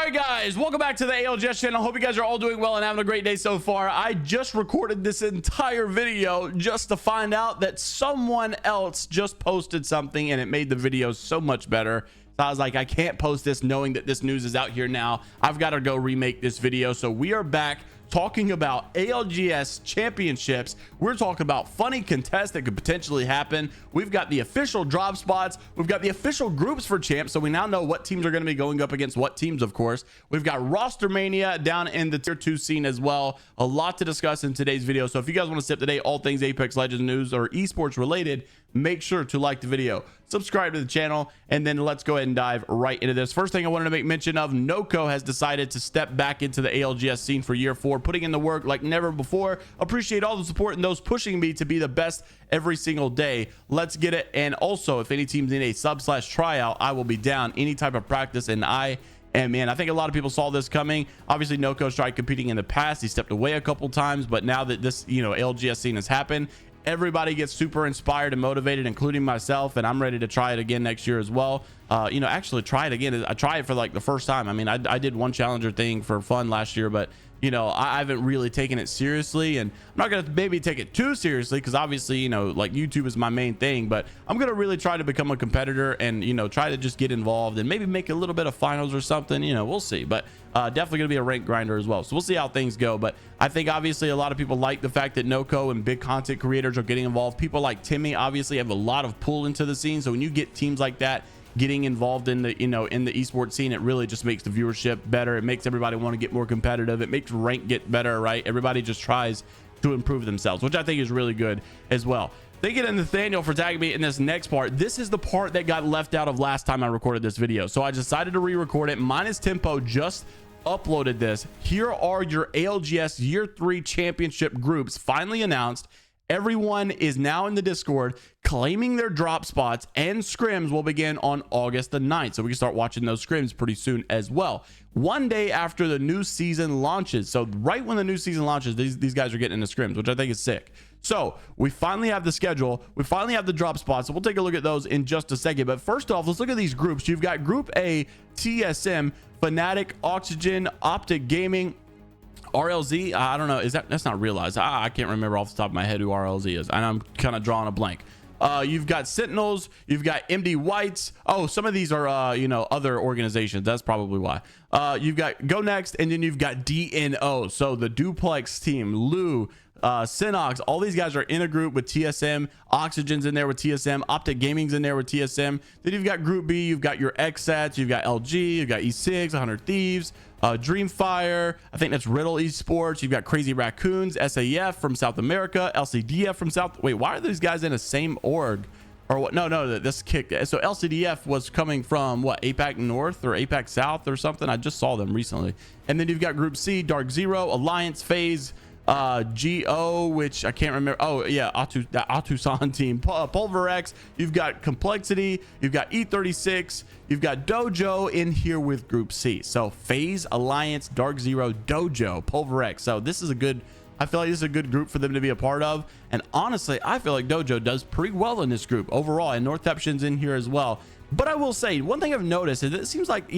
right, guys, welcome back to the ALGS channel. Hope you guys are all doing well and having a great day so far. I just recorded this entire video just to find out that someone else just posted something and it made the video so much better. So I was like, I can't post this knowing that this news is out here now. I've got to go remake this video. So we are back talking about ALGS championships. We're talking about funny contests that could potentially happen. We've got the official drop spots. We've got the official groups for champs. So we now know what teams are going to be going up against what teams, of course. We've got roster mania down in the tier 2 scene as well. A lot to discuss in today's video. So if you guys want to stay up to date, all things Apex Legends news or esports related, make sure to like the video, subscribe to the channel, and then let's go ahead and dive right into this. First thing I wanted to make mention of, Noko has decided to step back into the ALGS scene for year 4, putting in the work like never before. Appreciate all the support and those pushing me to be the best every single day. Let's get it. And also, if any teams need a sub/tryout, I will be down any type of practice. And I think a lot of people saw this coming. Obviously, Noko's tried competing in the past. He stepped away a couple times, but now that this, ALGS scene has happened, everybody gets super inspired and motivated, including myself, and I'm ready to try it again next year as well. Actually try it again. I tried it for like the first time. I mean, I did one challenger thing for fun last year, but I haven't really taken it seriously, and I'm not gonna maybe take it too seriously because obviously like YouTube is my main thing, but I'm gonna really try to become a competitor and try to just get involved and maybe make a little bit of finals or something. We'll see, but definitely gonna be a rank grinder as well, so we'll see how things go. But I think obviously a lot of people like the fact that Noko and big content creators are getting involved. People like Timmy obviously have a lot of pull into the scene, so when you get teams like that getting involved in the in the esports scene, it really just makes the viewership better. It makes everybody want to get more competitive. It makes rank get better, right? Everybody just tries to improve themselves, which I think is really good as well. Thank you to Nathaniel for tagging me in this next part. This is the part that got left out of last time I recorded this video, so I decided to re-record it. Minus Tempo just uploaded this. Here are your ALGS year 3 championship groups finally announced. Everyone is now in the Discord claiming their drop spots, and scrims will begin on August the 9th. So we can start watching those scrims pretty soon as well. One day after the new season launches. So right when the new season launches, these guys are getting into scrims, which I think is sick. So we finally have the schedule. We finally have the drop spots. So we'll take a look at those in just a second. But first off, let's look at these groups. You've got Group A, TSM, Fnatic, Oxygen, Optic Gaming, RLZ. I don't know. That's not realized. I can't remember off the top of my head who RLZ is, and I'm kind of drawing a blank. You've got Sentinels, you've got MD Whites. Oh, some of these are other organizations. That's probably why. You've got Go Next, and then you've got DNO. So the Duplex team, Lou, Synox, all these guys are in a group with TSM. Oxygen's in there with TSM. Optic Gaming's in there with TSM. Then you've got Group B. You've got your XSats. You've got LG. You've got E6, 100 Thieves, Dreamfire. I think that's Riddle Esports. You've got Crazy Raccoons, SAF from South America, LCDF from South. Wait, why are these guys in the same org? Or what? No, this kicked. So LCDF was coming from what, APAC North or APAC South or something. I just saw them recently. And then you've got Group C, Dark Zero, Alliance, FaZe, GO, which I can't remember. Oh yeah, that Atusan team, Pulverex. You've got Complexity, you've got E36, you've got Dojo in here with Group C. So FaZe, Alliance, Dark Zero, Dojo, Pulverex. So this is a good, I feel like this is a good group for them to be a part of. And honestly, I feel like Dojo does pretty well in this group overall, and Northception's in here as well. But I will say one thing I've noticed is it seems like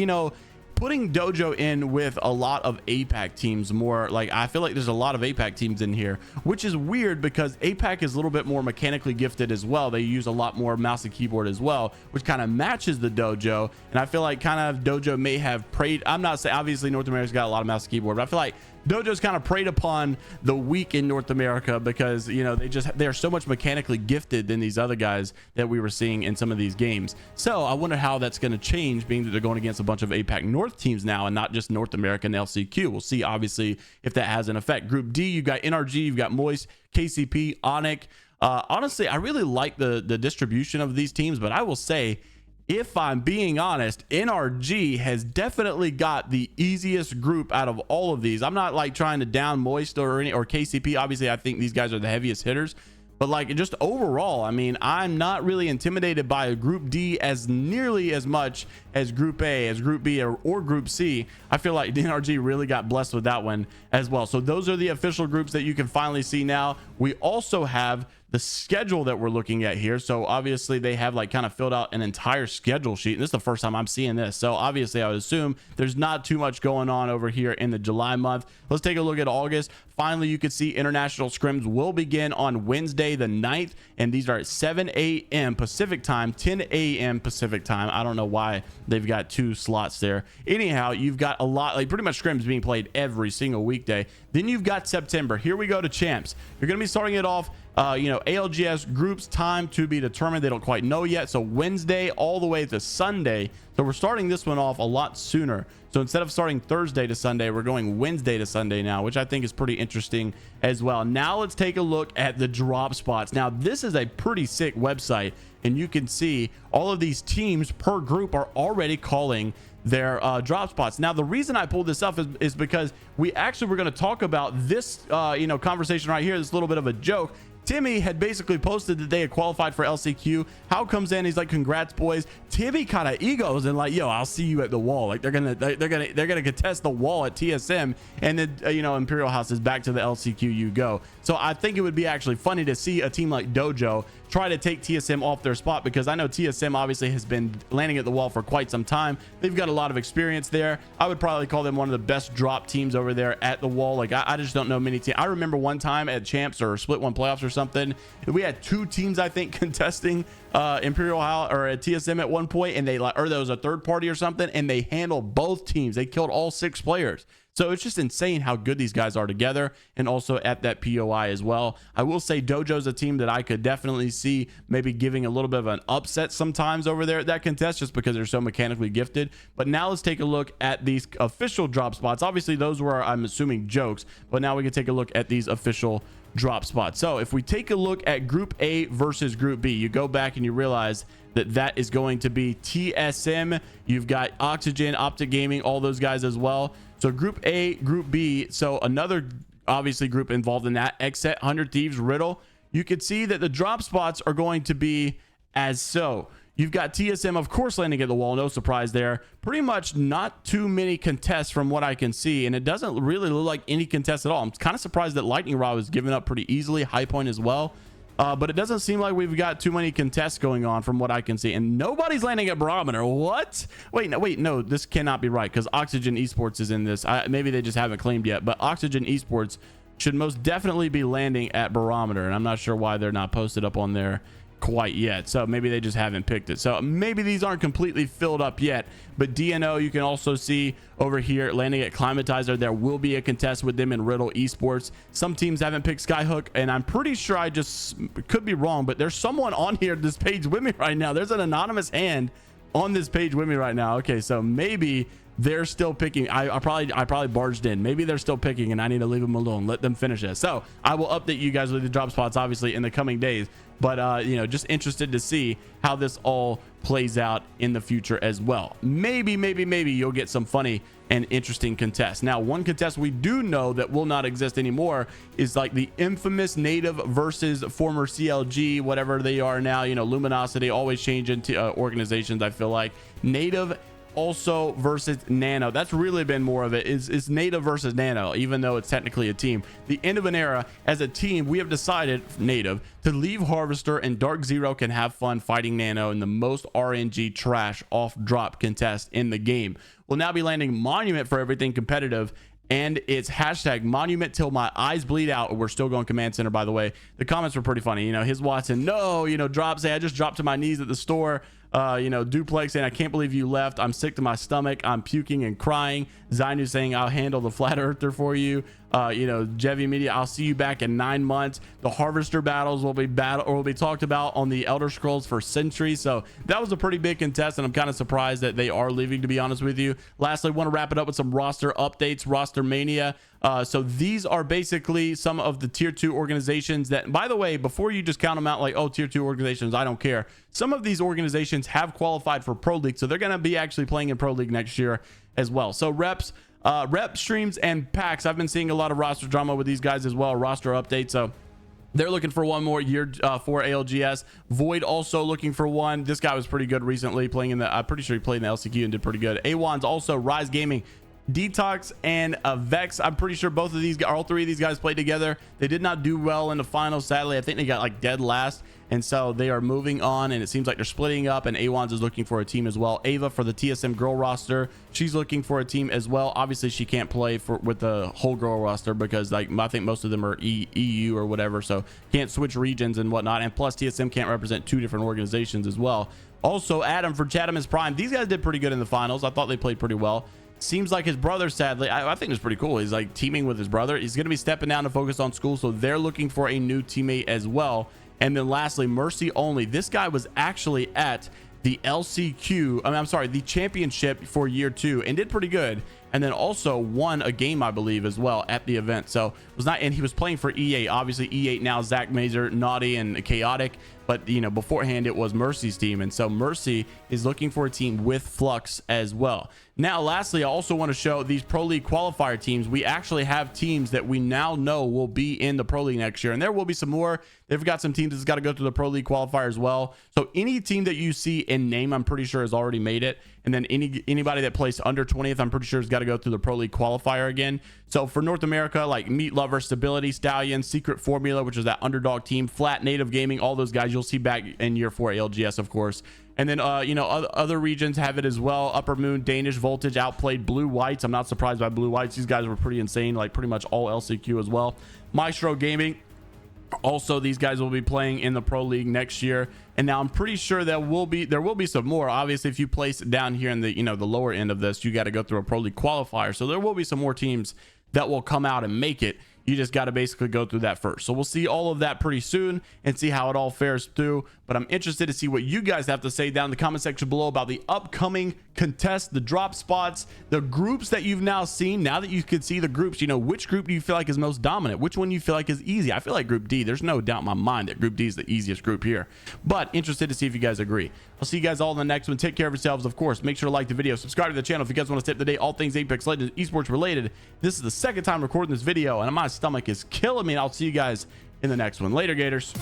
putting Dojo in with a lot of APAC teams more, like I feel like there's a lot of APAC teams in here, which is weird because APAC is a little bit more mechanically gifted as well. They use a lot more mouse and keyboard as well, which kind of matches the Dojo. And I feel like kind of Dojo may have preyed, I'm not saying obviously North America's got a lot of mouse and keyboard, but I feel like Dojo's kind of preyed upon the weak in North America because they're so much mechanically gifted than these other guys that we were seeing in some of these games. So I wonder how that's going to change, being that they're going against a bunch of APAC North teams now and not just North American LCQ. We'll see obviously if that has an effect. Group D, you've got NRG, you've got Moist, KCP, Onyx. Honestly, I really like the distribution of these teams, but I will say, if I'm being honest, NRG has definitely got the easiest group out of all of these. I'm not like trying to down Moist or KCP. Obviously, I think these guys are the heaviest hitters, but like just overall, I mean, I'm not really intimidated by a Group D as nearly as much as Group A, as Group B, or Group C. I feel like NRG really got blessed with that one as well. So those are the official groups that you can finally see now. We also have the schedule that we're looking at here. So obviously they have like kind of filled out an entire schedule sheet, and this is the first time I'm seeing this. So obviously I would assume there's not too much going on over here in the July month. Let's take a look at August. Finally, you can see international scrims will begin on Wednesday the 9th, and these are at 7 a.m. Pacific time, 10 a.m. Pacific time. I don't know why they've got 2 slots there. Anyhow, you've got a lot, like pretty much scrims being played every single weekday. Then you've got September. Here we go to champs. You're going to be starting it off ALGS groups, time to be determined. They don't quite know yet. So Wednesday all the way to Sunday. So we're starting this one off a lot sooner. So instead of starting Thursday to Sunday, we're going Wednesday to Sunday now, which I think is pretty interesting as well. Now let's take a look at the drop spots. Now this is a pretty sick website, and you can see all of these teams per group are already calling their drop spots. Now the reason I pulled this up is because we actually were going to talk about this conversation right here. This little bit of a joke. Timmy had basically posted that they had qualified for LCQ. How comes in? He's like, congrats boys. Timmy kind of egos and like, yo, I'll see you at the wall. Like they're gonna contest the wall at TSM, and then Imperial House is back to the LCQ you go. So I think it would be actually funny to see a team like Dojo try to take TSM off their spot, because I know TSM obviously has been landing at the wall for quite some time. They've got a lot of experience there. I would probably call them one of the best drop teams over there at the wall. Like I just don't know many teams. I remember one time at champs or split one playoffs or something, we had 2 teams I think contesting Imperial House or at TSM at one point, and there was a third party or something, and they handled both teams. They killed all 6 players. So it's just insane how good these guys are together, and also at that POI as well. I will say Dojo's a team that I could definitely see maybe giving a little bit of an upset sometimes over there at that contest, just because they're so mechanically gifted. But now let's take a look at these official drop spots. Obviously those were, I'm assuming, jokes, but now we can take a look at these official drop spots. So if we take a look at Group A versus Group B, you go back and you realize that is going to be TSM. You've got Oxygen, Optic Gaming, all those guys as well. So Group A, Group B, so another obviously group involved in that, Xset, 100 Thieves, Riddle. You can see that the drop spots are going to be as so. You've got TSM, of course, landing at the wall. No surprise there. Pretty much not too many contests from what I can see, and it doesn't really look like any contest at all. I'm kind of surprised that Lightning Rod was given up pretty easily. High Point as well. But it doesn't seem like we've got too many contests going on from what I can see, and nobody's landing at Barometer. What? Wait, no, this cannot be right, because Oxygen Esports is in this. Maybe they just haven't claimed yet, but Oxygen Esports should most definitely be landing at Barometer, and I'm not sure why they're not posted up on there quite yet. So maybe they just haven't picked it. So maybe these aren't completely filled up yet. But DNO, you can also see over here landing at Climatizer. There will be a contest with them in Riddle Esports. Some teams haven't picked Skyhook, and I'm pretty sure, I just could be wrong, but there's someone on here, this page with me right now. There's an anonymous hand on this page with me right now. Okay, so maybe they're still picking. I probably barged in. Maybe they're still picking, and I need to leave them alone, let them finish it. So I will update you guys with the drop spots obviously in the coming days, but just interested to see how this all plays out in the future as well. Maybe you'll get some funny and interesting contests. Now, one contest we do know that will not exist anymore is like the infamous native versus former CLG, whatever they are now. Luminosity always change into organizations. I feel like native also versus Nano. That's really been more of it, is native versus Nano, even though it's technically a team. The end of an era. As a team, we have decided, native, to leave Harvester, and Dark Zero can have fun fighting Nano in the most RNG trash off drop contest in the game. We'll now be landing Monument for everything competitive, and it's hashtag Monument till my eyes bleed out. We're still going Command Center, by the way. The comments were pretty funny. His Watson, no, drop, say I just dropped to my knees at the store. Duplex saying, I can't believe you left. I'm sick to my stomach. I'm puking and crying. Zainu saying, I'll handle the flat earther for you. Jevi Media, I'll see you back in 9 months. The Harvester battles will be talked about on the Elder Scrolls for Century. So that was a pretty big contest, and I'm kind of surprised that they are leaving, to be honest with you. Lastly, want to wrap it up with some roster updates. Roster Mania. So these are basically some of the tier 2 organizations that, by the way, before you just count them out like, oh, tier 2 organizations, I don't care. Some of these organizations have qualified for Pro League, so they're going to be actually playing in Pro League next year as well. So rep streams and packs. I've been seeing a lot of roster drama with these guys as well. Roster updates. So they're looking for one more year for ALGS. Void also looking for one. This guy was pretty good recently playing in the, I'm pretty sure he played in the LCQ and did pretty good. A1's also Rise Gaming. Detox and Vex. I'm pretty sure both of these, all three of these guys played together. They did not do well in the finals, sadly. I think they got like dead last, and so they are moving on, and it seems like they're splitting up, and Awans is looking for a team as well. Ava for the TSM girl roster, she's looking for a team as well. Obviously she can't play with the whole girl roster because like I think most of them are EU or whatever, so can't switch regions and whatnot, and plus TSM can't represent 2 different organizations as well. Also Adam for Chatham is Prime. These guys did pretty good in the finals. I thought they played pretty well. Seems like his brother, sadly, I think it's pretty cool. He's like teaming with his brother. He's going to be stepping down to focus on school, so they're looking for a new teammate as well. And then lastly, Mercy Only. This guy was actually at the LCQ, I'm sorry, the championship for year 2 and did pretty good, and then also won a game, I believe, as well at the event. So was not, and he was playing for E8. Obviously E8 now, Zach Mazer, Naughty, and Chaotic, but you know, beforehand it was Mercy's team, and so Mercy is looking for a team with Flux as well. Now lastly, I also want to show these Pro League qualifier teams. We actually have teams that we now know will be in the Pro League next year, and there will be some more. They've got some teams that's got to go through the Pro League qualifier as well. So any team that you see in name, I'm pretty sure has already made it, and then anybody that placed under 20th, I'm pretty sure has got to go through the Pro League qualifier again. So for North America, like Meat Lover, Stability, Stallion, Secret Formula, which is that underdog team, Flat, Native Gaming, all those guys you'll see back in year 4 ALGS, of course. And then you know, other regions have it as well. Upper Moon, Danish Voltage outplayed Blue Whites. I'm not surprised by Blue Whites. These guys were pretty insane, like pretty much all LCQ as well. Maestro Gaming, also these guys will be playing in the Pro League next year. And now I'm pretty sure there will be some more. Obviously, if you place it down here in the, you know, the lower end of this, you got to go through a Pro League qualifier. So there will be some more teams that will come out and make it. You just got to basically go through that first. So we'll see all of that pretty soon and see how it all fares through. But I'm interested to see what you guys have to say down in the comment section below about the upcoming contest, the drop spots, the groups that you've now seen. Now that you can see the groups, you know, which group do you feel like is most dominant? Which one you feel like is easy? I feel like Group D. There's no doubt in my mind that Group D is the easiest group here. But interested to see if you guys agree. I'll see you guys all in the next one. Take care of yourselves, of course. Make sure to like the video, subscribe to the channel if you guys want to stay up to date all things Apex Legends esports related. This is the second time recording this video, and my stomach is killing me. And I'll see you guys in the next one. Later, Gators.